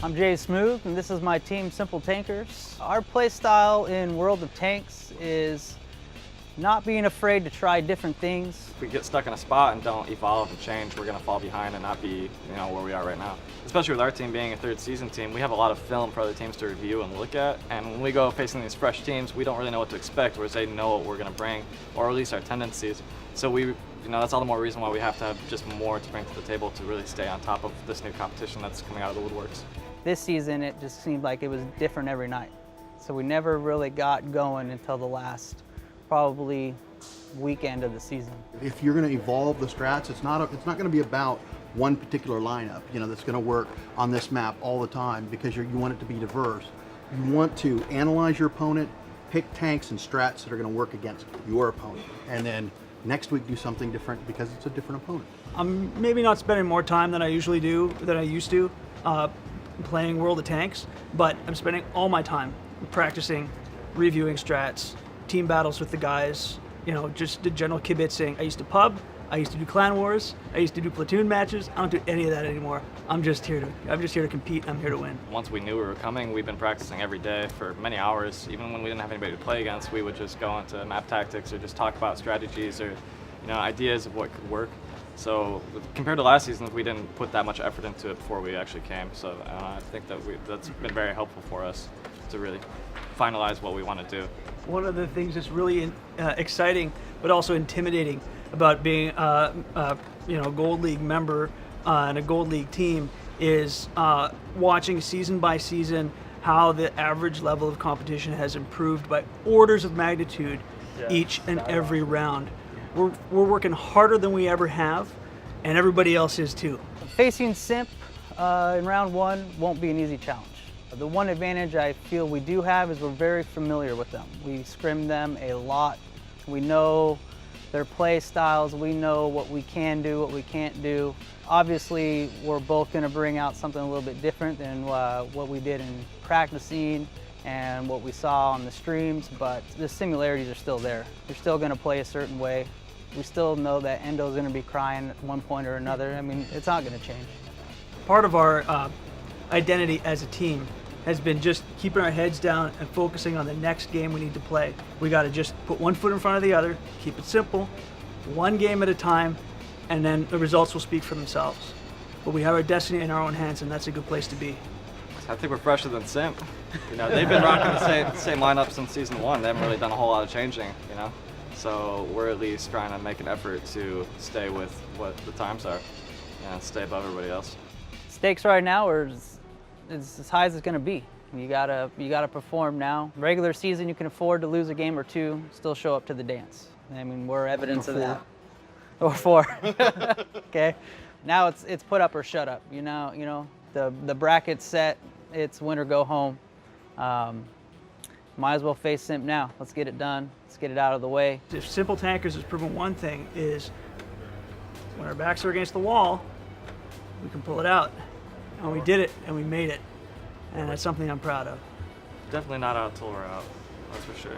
I'm Jay Smooth, and this is my team, Simple Tankers. Our play style in World of Tanks is not being afraid to try different things. If we get stuck in a spot and don't evolve and change, we're going to fall behind and not be, where we are right now. Especially with our team being a third season team, we have a lot of film for other teams to review and look at. And when we go facing these fresh teams, we don't really know what to expect, whereas they know what we're going to bring, or at least our tendencies. So that's all the more reason why we have to have just more to bring to the table to really stay on top of this new competition that's coming out of the woodworks. This season, it just seemed like it was different every night. So we never really got going until the last probably weekend of the season. If you're going to evolve the strats, it's not going to be about one particular lineup, that's going to work on this map all the time, because you want it to be diverse. You want to analyze your opponent, pick tanks and strats that are going to work against your opponent, and then next week do something different because it's a different opponent. I'm maybe not spending more time than I used to playing World of Tanks, but I'm spending all my time practicing, reviewing strats, team battles with the guys, just the general kibitzing. I used to pub, I used to do clan wars, I used to do platoon matches. I don't do any of that anymore. I'm just here to compete. I'm here to win. Once we knew we were coming, we've been practicing every day for many hours. Even when we didn't have anybody to play against, we would just go into map tactics or just talk about strategies or ideas of what could work. So compared to last season, we didn't put that much effort into it before we actually came. So I think that's been very helpful for us to really finalize what we want to do. One of the things that's really exciting, but also intimidating about being a Gold League member and a Gold League team is watching season by season how the average level of competition has improved by orders of magnitude each and every round. We're working harder than we ever have, and everybody else is too. Facing Simp in round one won't be an easy challenge. The one advantage I feel we do have is we're very familiar with them. We scrim them a lot. We know their play styles. We know what we can do, what we can't do. Obviously, we're both going to bring out something a little bit different than what we did in practicing and what we saw on the streams, but the similarities are still there. They're still going to play a certain way. We still know that Endo's going to be crying at one point or another. I mean, it's not going to change. Part of our identity as a team has been just keeping our heads down and focusing on the next game we need to play. We got to just put one foot in front of the other, keep it simple, one game at a time, and then the results will speak for themselves. But we have our destiny in our own hands, and that's a good place to be. I think we're fresher than Simp. They've been rocking the same lineup since season one. They haven't really done a whole lot of changing, So we're at least trying to make an effort to stay with what the times are and stay above everybody else. Stakes right now are as high as it's going to be. You gotta perform now. Regular season, you can afford to lose a game or two, still show up to the dance. I mean, we're evidence of that. Or four. Okay. Now it's put up or shut up. The bracket's set. It's win or go home. Might as well face Simp now. Let's get it done. Let's get it out of the way. If Simple Tankers has proven one thing, is when our backs are against the wall, we can pull it out. And we did it, and we made it. And that's something I'm proud of. Definitely not out till we're out, that's for sure.